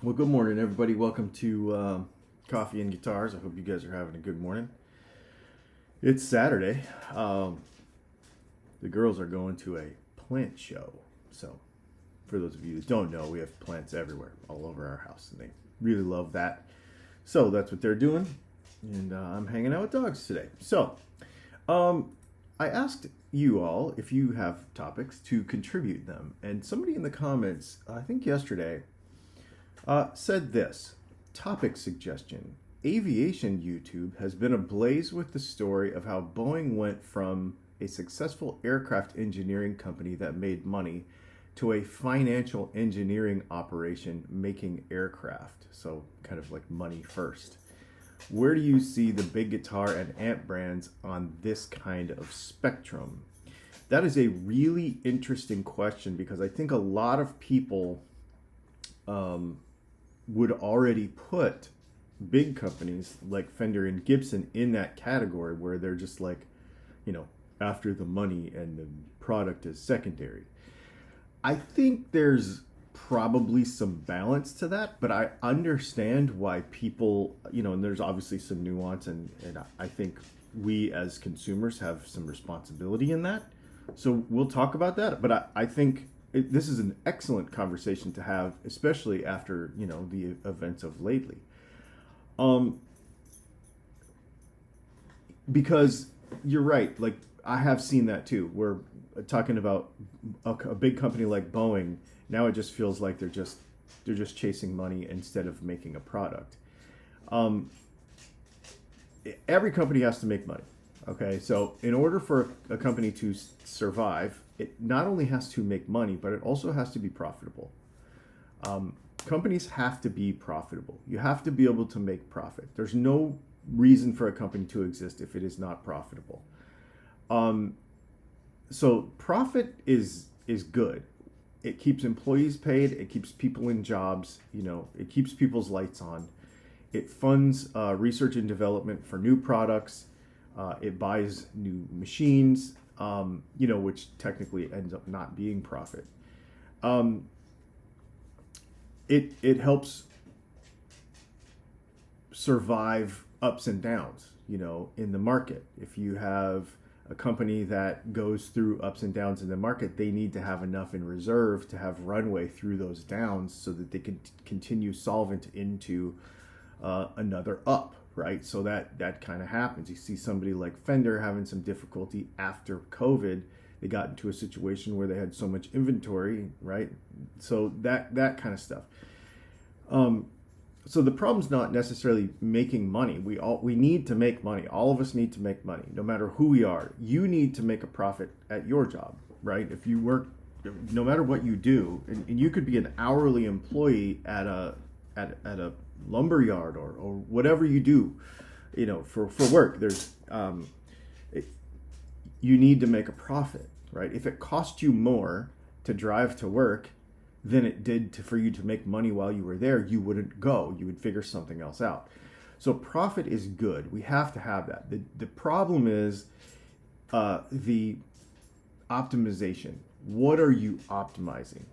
Well, good morning, everybody. Welcome to Coffee and Guitars. I hope you guys are having a good morning. It's Saturday. Um, the girls are going to a plant show. So, for those of you who don't know, we have plants everywhere, all over our house, and they really love that. So, that's what they're doing. And I'm hanging out with dogs today. Um, I asked you all if you have topics to contribute them. And somebody in the comments, I think yesterday, said this topic suggestion. Aviation YouTube has been ablaze with the story of how Boeing went from a successful aircraft engineering company that made money to a financial engineering operation making aircraft. So, kind of like money first. Where do you see the big guitar and amp brands on this kind of spectrum? That is a really interesting question because I think a lot of people um, would already put big companies like Fender and Gibson in that category where they're just like, you know, after the money and the product is secondary. I think there's probably some balance to that, but I understand why people, and there's obviously some nuance, and I think we as consumers have some responsibility in that. So we'll talk about that, but I think this is an excellent conversation to have, especially after, the events of lately. Um, because you're right, like I have seen that too. We're talking about a big company like Boeing. Now it just feels like they're just chasing money instead of making a product. Um, every company has to make money. Okay, so in order for a company to survive, it not only has to make money, but it also has to be profitable. Companies have to be profitable. You have to be able to make profit. There's no reason for a company to exist if it is not profitable. Um, so profit is good. It keeps employees paid. It keeps people in jobs. It keeps people's lights on. It funds research and development for new products. It buys new machines, which technically ends up not being profit. Um, it helps survive ups and downs, in the market. If you have a company that goes through ups and downs in the market, they need to have enough in reserve to have runway through those downs so that they can continue solvent into another up, right? So that kind of happens. You see somebody like Fender having some difficulty after COVID. They got into a situation where they had so much inventory, right? So that kind of stuff. Um, so the problem's not necessarily making money. We need to make money. All of us need to make money, no matter who we are. You need to make a profit at your job, right? If you work, no matter what you do, and you could be an hourly employee at a lumber yard or whatever you do, for work. It, you need to make a profit, right? If it cost you more to drive to work than it did for you to make money while you were there, you wouldn't go. You would figure something else out. So profit is good. We have to have that. The problem is the optimization. What are you optimizing?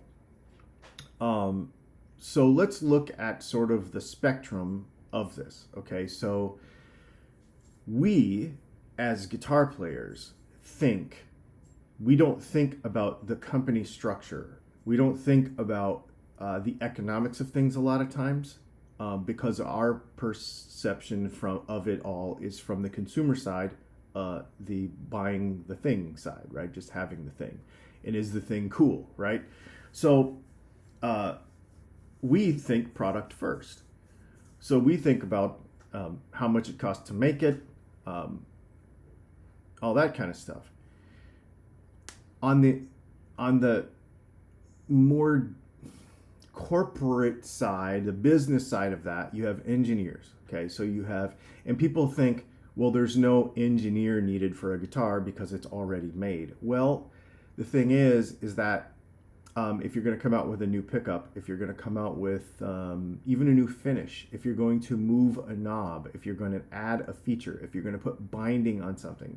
So let's look at sort of the spectrum of this. Okay, so we as guitar players we don't think about the company structure. We don't think about the economics of things a lot of times, because our perception of it all is from the consumer side, the buying the thing side, right? Just having the thing, and is the thing cool, right? So uh, we think product first. So we think about how much it costs to make it, um, all that kind of stuff. On the more corporate side, the business side of that, you have engineers. Okay, so and people think, well, there's no engineer needed for a guitar because it's already made. Well, the thing is that if you're going to come out with a new pickup, if you're going to come out with even a new finish, if you're going to move a knob, if you're going to add a feature, if you're going to put binding on something,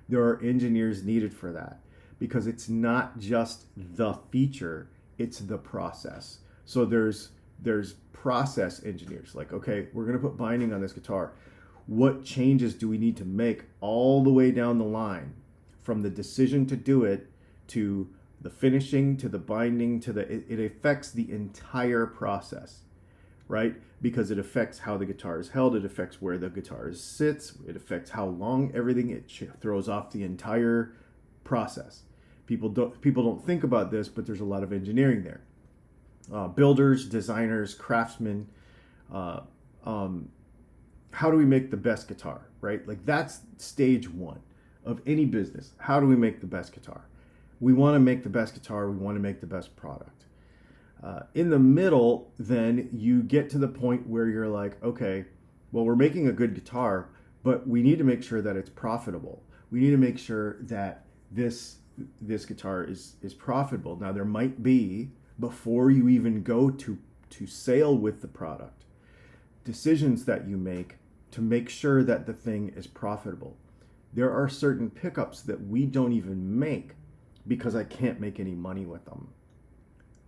there are engineers needed for that because it's not just the feature, it's the process. So there's There's process engineers. Like, okay, we're going to put binding on this guitar. What changes do we need to make all the way down the line, from the decision to do it to the finishing to the binding to it affects the entire process, right? Because it affects how the guitar is held, it affects where the guitar sits, it affects how long everything, it throws off the entire process. People don't think about this, but there's a lot of engineering there. Builders, designers, craftsmen. How do we make the best guitar, right? Like, that's stage one of any business. How do we make the best guitar? We want to make the best guitar. We want to make the best product. In the middle, then you get to the point where you're like, okay, well, we're making a good guitar, but we need to make sure that it's profitable. We need to make sure that this guitar is profitable. Now, there might be, before you even go to sale with the product, decisions that you make to make sure that the thing is profitable. There are certain pickups that we don't even make because I can't make any money with them.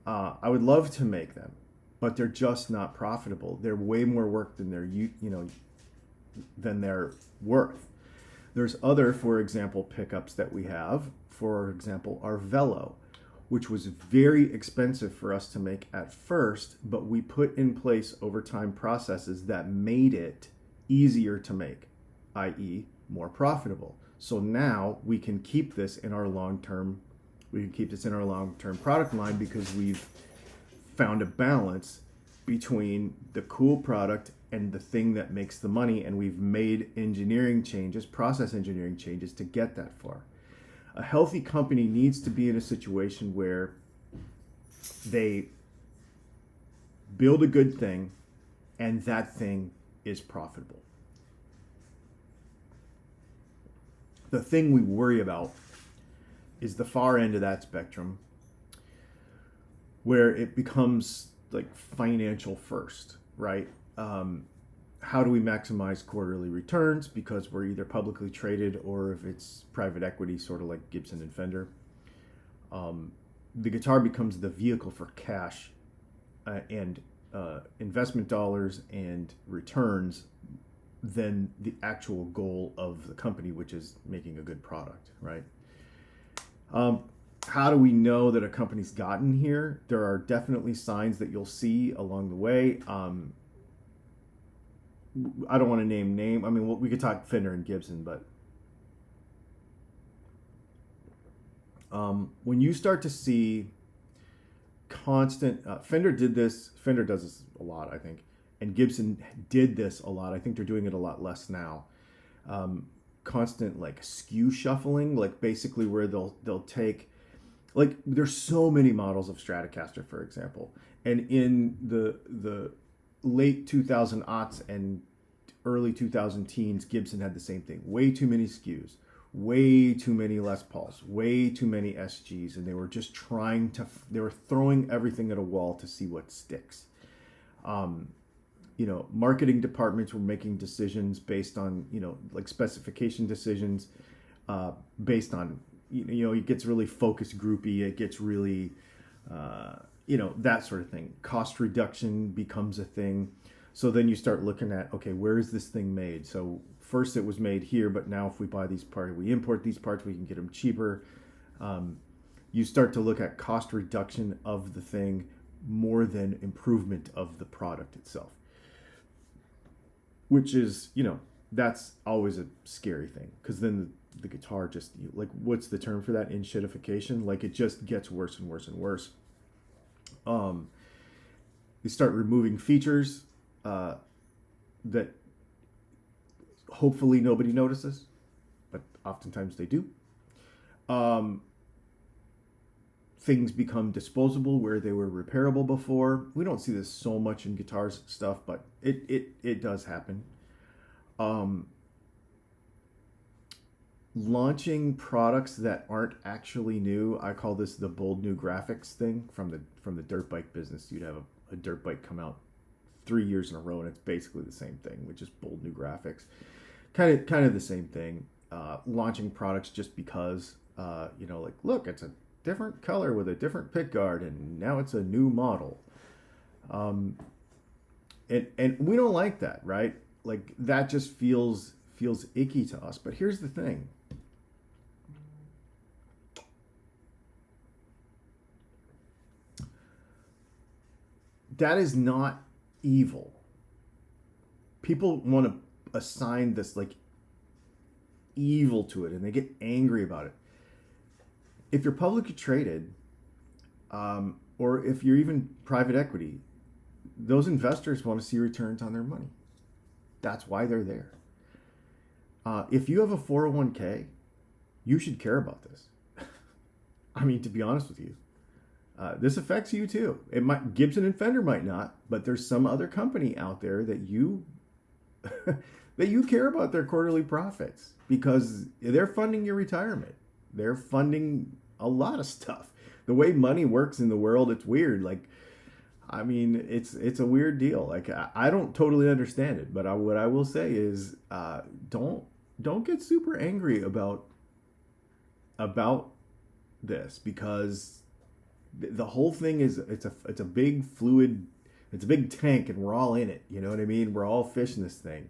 I would love to make them, but they're just not profitable. They're way more work than they're worth. There's other, for example, pickups that we have. For example, our Velo, which was very expensive for us to make at first, but we put in place over time processes that made it easier to make, i.e. more profitable. So now we can keep this in our long-term product line, because we've found a balance between the cool product and the thing that makes the money, and we've made process engineering changes to get that far. A healthy company needs to be in a situation where they build a good thing and that thing is profitable. The thing we worry about is the far end of that spectrum, where it becomes like financial first, right? How do we maximize quarterly returns, because we're either publicly traded or if it's private equity, sort of like Gibson and Fender. The guitar becomes the vehicle for cash and investment dollars and returns than the actual goal of the company, which is making a good product, right? How do we know that a company's gotten here? There are definitely signs that you'll see along the way. I don't want to name. I mean, we could talk Fender and Gibson, but when you start to see constant, Fender does this a lot, I think, and Gibson did this a lot. I think they're doing it a lot less now. Constant like SKU shuffling, like basically where they'll take, like, there's so many models of Stratocaster, for example, and in the late 2000 aughts and early 2000 teens, Gibson had the same thing. Way too many SKUs, way too many Les Pauls, way too many SGs, and they were just they were throwing everything at a wall to see what sticks. Marketing departments were making decisions based on, like specification decisions, based on, it gets really focus groupy, it gets really, that sort of thing. Cost reduction becomes a thing. So then you start looking at, okay, where is this thing made? So first it was made here, but now if we buy these parts, we import these parts, we can get them cheaper. You start to look at cost reduction of the thing more than improvement of the product itself, which is, that's always a scary thing, because then the guitar just, like, what's the term for that? In-shitification? Like, it just gets worse and worse and worse. You start removing features that hopefully nobody notices, but oftentimes they do. Things become disposable where they were repairable before. We don't see this so much in guitars stuff, but it does happen. Launching products that aren't actually new. I call this the bold new graphics thing from the dirt bike business. You'd have a dirt bike come out 3 years in a row, and it's basically the same thing, which is bold new graphics. Kind of the same thing. Launching products just because, like, look, it's a different color with a different pick guard, and now it's a new model. Um, and we don't like that, right? Like that just feels icky to us. But here's the thing. That is not evil. People want to assign this like evil to it and they get angry about it. If you're publicly traded, or if you're even private equity, those investors want to see returns on their money. That's why they're there. If you have a 401k, you should care about this. I mean, to be honest with you, this affects you too. It might, Gibson and Fender might not, but there's some other company out there that you that you care about their quarterly profits because they're funding your retirement. They're funding a lot of stuff. The way money works in the world, it's weird. Like, I mean, it's a weird deal. Like, I don't totally understand it, but what I will say is, don't get super angry about this, because the whole thing is it's a big fluid, it's a big tank, and we're all in it. You know what I mean? We're all fish in this thing.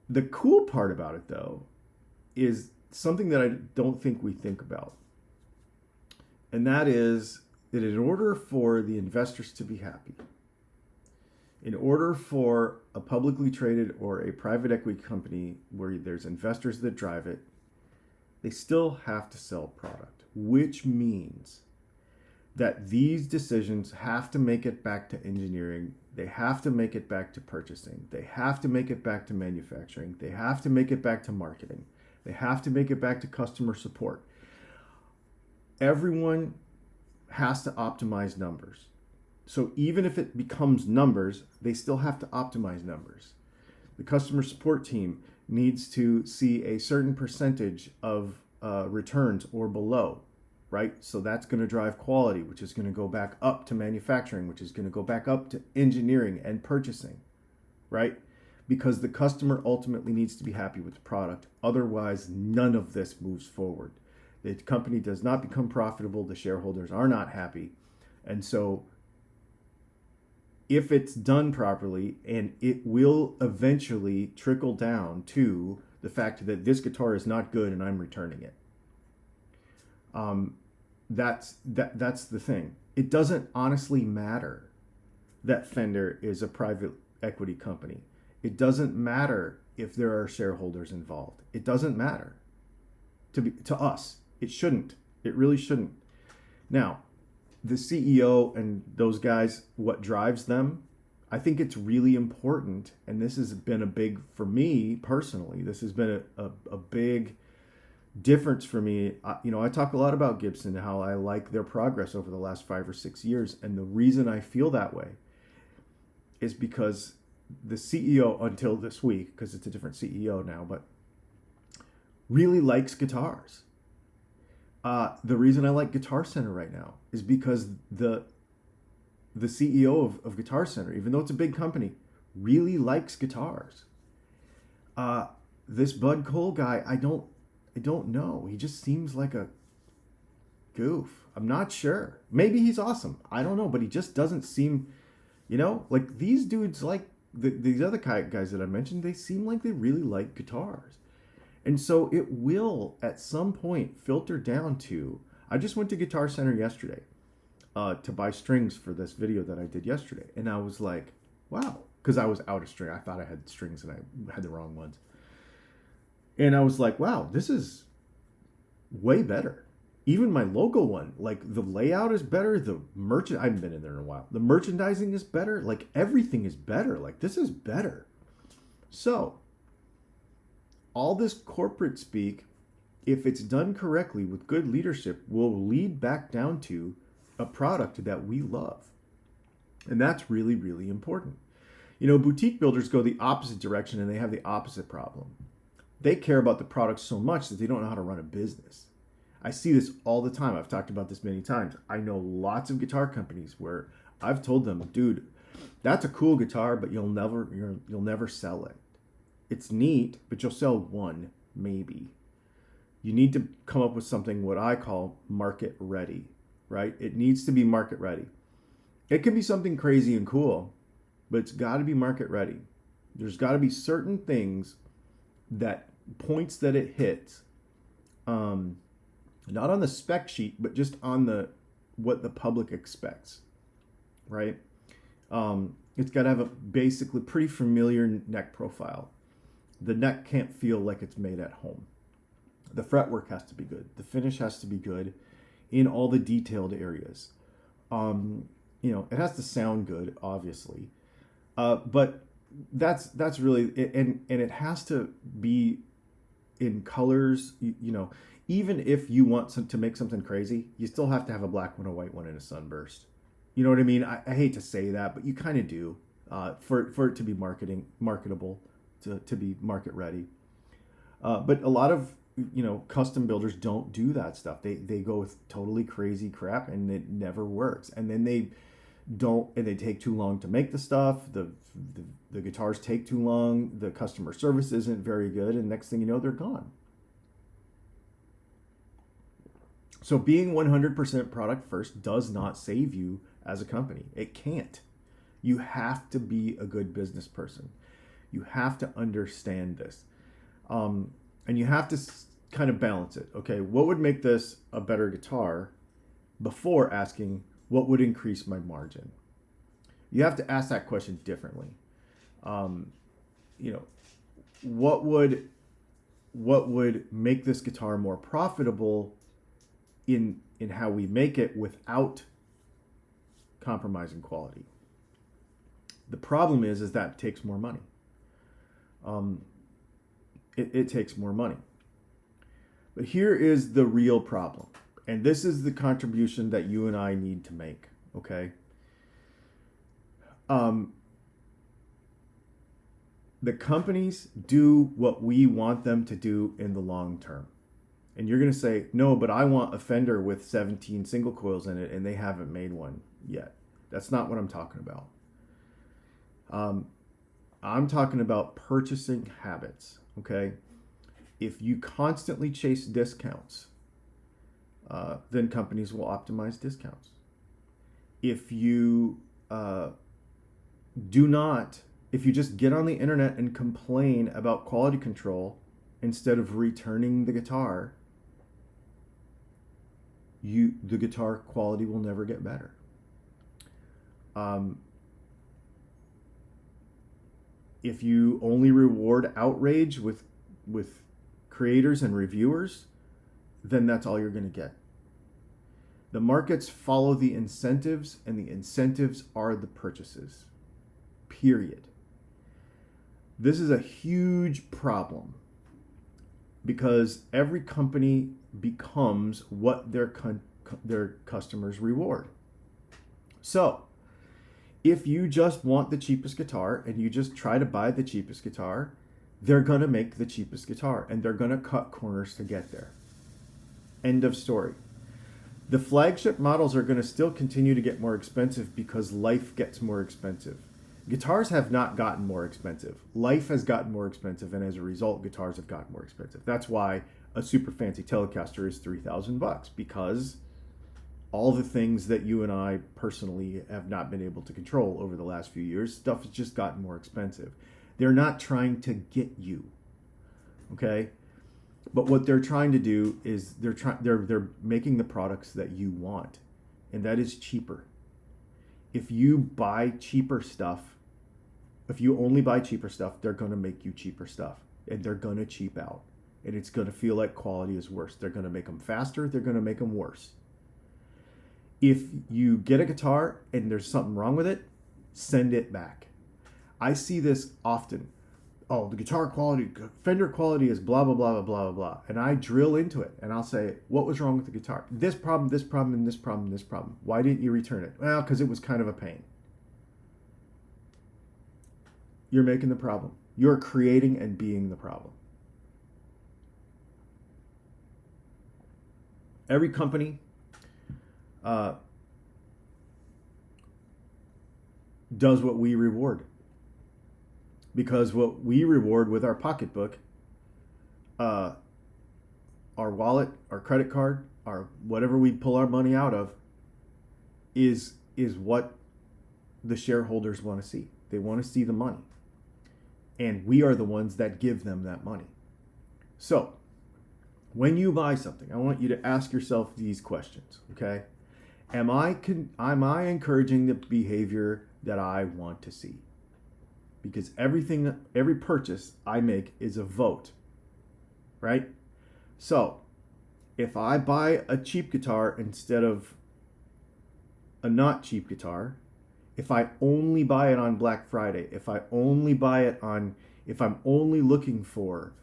The cool part about it, though, is something that I don't think we think about. And that is that in order for the investors to be happy, in order for a publicly traded or a private equity company where there's investors that drive it, they still have to sell product, which means that these decisions have to make it back to engineering. They have to make it back to purchasing. They have to make it back to manufacturing. They have to make it back to marketing. They have to make it back to customer support. Everyone has to optimize numbers. So even if it becomes numbers, they still have to optimize numbers. The customer support team needs to see a certain percentage of returns or below, right? So that's going to drive quality, which is going to go back up to manufacturing, which is going to go back up to engineering and purchasing, right? Because the customer ultimately needs to be happy with the product. Otherwise, none of this moves forward. The company does not become profitable. The shareholders are not happy. And so if it's done properly, and it will eventually trickle down to the fact that this guitar is not good and I'm returning it. That's the thing. It doesn't honestly matter that Fender is a private equity company. It doesn't matter if there are shareholders involved. It doesn't matter to us. It shouldn't. It really shouldn't. Now, the CEO and those guys, what drives them, I think it's really important, and this has been a big, for me personally, this has been a big difference for me. I talk a lot about Gibson, how I like their progress over the last 5 or 6 years, and the reason I feel that way is because the CEO, until this week, because it's a different CEO now, but really likes guitars. The reason I like Guitar Center right now is because the CEO of Guitar Center, even though it's a big company, really likes guitars. This Bud Cole guy, I don't know. He just seems like a goof. I'm not sure. Maybe he's awesome. I don't know, but he just doesn't seem, like these dudes, like these other guys that I mentioned, they seem like they really like guitars. And so it will, at some point, filter down to... I just went to Guitar Center yesterday to buy strings for this video that I did yesterday. And I was like, wow. Because I was out of string. I thought I had strings and I had the wrong ones. And I was like, wow, this is way better. Even my logo one, like the layout is better. I haven't been in there in a while. The merchandising is better. Like everything is better. Like this is better. So... all this corporate speak, if it's done correctly with good leadership, will lead back down to a product that we love. And that's really, really important. Boutique builders go the opposite direction and they have the opposite problem. They care about the product so much that they don't know how to run a business. I see this all the time. I've talked about this many times. I know lots of guitar companies where I've told them, dude, that's a cool guitar, but you'll never sell it. It's neat, but you'll sell one, maybe. You need to come up with something what I call market ready. right? It needs to be market ready. It can be something crazy and cool, but it's got to be market ready. There's got to be certain things, that points that it hits, not on the spec sheet, but just on what the public expects, right? It's got to have a basically pretty familiar neck profile. The neck can't feel like it's made at home. The fretwork has to be good. The finish has to be good in all the detailed areas. It has to sound good, obviously, but that's really it, and it has to be in colors. Even if you want to make something crazy, you still have to have a black one, a white one, and a sunburst. You know what I mean? I hate to say that, but you kind of do, for it to be marketable, to be market ready. But a lot of custom builders don't do that stuff. They go with totally crazy crap, and it never works. And then they take too long to make the stuff. The guitars take too long. The customer service isn't very good, and next thing you know, they're gone. So being 100% product first does not save you as a company. It can't. You have to be a good business person. You have to understand this. And you have to kind of balance it. Okay, what would make this a better guitar, before asking what would increase my margin? You have to ask that question differently. What would make this guitar more profitable in how we make it without compromising quality? The problem is that it takes more money. It takes more money. But here is the real problem. And this is the contribution that you and I need to make, okay? The companies do what we want them to do in the long term. And you're going to say, no, but I want a Fender with 17 single coils in it, and they haven't made one yet. That's not what I'm talking about. I'm talking about purchasing habits, okay? If you constantly chase discounts, then companies will optimize discounts. If you if you just get on the internet and complain about quality control instead of returning the guitar, the guitar quality will never get better. If you only reward outrage with creators and reviewers, then that's all you're going to get. The markets follow the incentives, and the incentives are the purchases. Period. This is a huge problem because every company becomes what their customers reward. So, if you just want the cheapest guitar and you just try to buy the cheapest guitar, they're going to make the cheapest guitar, and they're going to cut corners to get there. End of story. The flagship models are going to still continue to get more expensive because life gets more expensive. Guitars have not gotten more expensive. Life has gotten more expensive, and as a result, guitars have gotten more expensive. That's why a super fancy Telecaster is $3,000, because all the things that you and I personally have not been able to control over the last few years, stuff has just gotten more expensive. They're not trying to get you, okay? But what they're trying to do is they're making the products that you want, and that is cheaper. If you buy cheaper stuff, if you only buy cheaper stuff, they're going to make you cheaper stuff, and they're going to cheap out, and it's going to feel like quality is worse. They're going to make them faster. They're going to make them worse. If you get a guitar and there's something wrong with it, send it back. I see this often. Oh, the guitar quality, Fender quality is blah, blah, blah, blah, blah, blah. And I drill into it and I'll say, what was wrong with the guitar? This problem, this problem, and this problem, and this problem. Why didn't you return it? Well, because it was kind of a pain. You're making the problem. You're creating and being the problem. Every company does what we reward. Because what we reward with our pocketbook, our wallet, our credit card, our whatever we pull our money out of, is what the shareholders want to see. They want to see the money. And we are the ones that give them that money. So, when you buy something, I want you to ask yourself these questions, okay? Am I encouraging the behavior that I want to see? Because every purchase I make is a vote, right? So, if I buy a cheap guitar instead of a not cheap guitar, if I only buy it on Black Friday, if I'm only looking for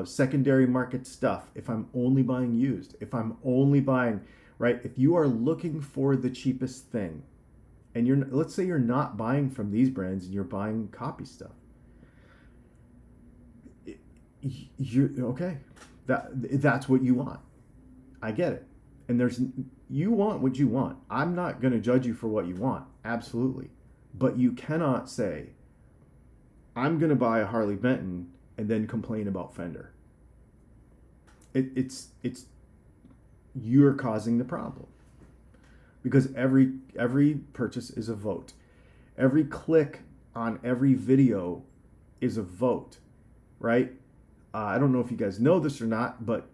secondary market stuff, if I'm only buying used, if I'm only buying, right? If you are looking for the cheapest thing, and let's say you're not buying from these brands and you're buying copy stuff, you're okay. That's what you want. I get it. And you want what you want. I'm not going to judge you for what you want. Absolutely. But you cannot say, I'm going to buy a Harley Benton and then complain about Fender. It's you're causing the problem. Because every purchase is a vote. Every click on every video is a vote, right? I don't know if you guys know this or not, but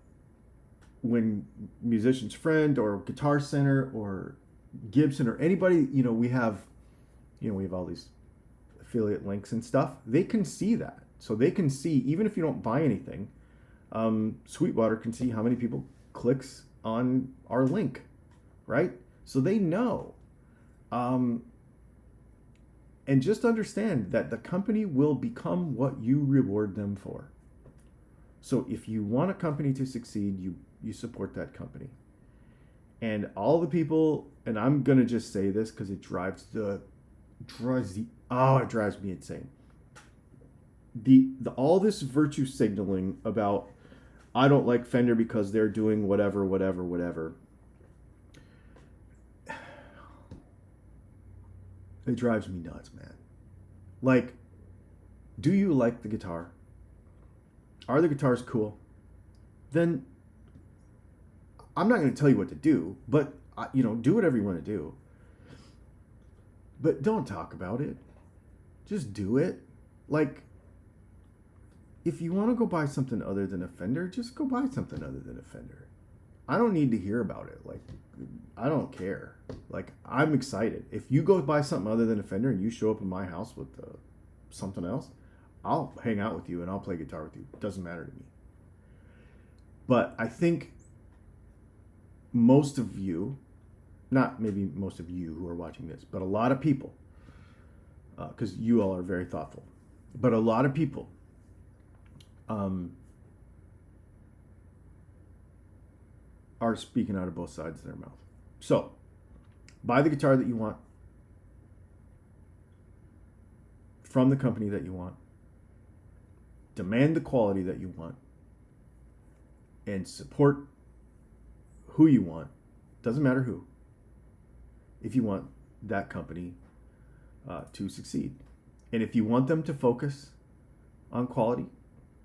when Musician's Friend or Guitar Center or Gibson or anybody, we have all these affiliate links and stuff. They can see that. So they can see, even if you don't buy anything, Sweetwater can see how many people clicks on our link, right? So they know. And just understand that the company will become what you reward them for. So if you want a company to succeed, you support that company. And all the people, and I'm going to just say this because it drives me insane. All this virtue signaling about, I don't like Fender because they're doing whatever. It drives me nuts, man. Like, do you like the guitar? Are the guitars cool? Then I'm not going to tell you what to do, but do whatever you want to do. But don't talk about it. Just do it. Like, if you want to go buy something other than a Fender, just go buy something other than a Fender. I don't need to hear about it. Like, I don't care. Like, I'm excited. If you go buy something other than a Fender and you show up in my house with something else, I'll hang out with you and I'll play guitar with you. It doesn't matter to me. But I think most of you, not maybe most of you who are watching this, but a lot of people, because you all are very thoughtful, but a lot of people are speaking out of both sides of their mouth. So, buy the guitar that you want from the company that you want. Demand the quality that you want. And support who you want. Doesn't matter who. If you want that company to succeed. And if you want them to focus on quality,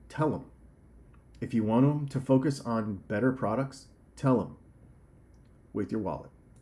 tell them. If you want them to focus on better products, tell them with your wallet.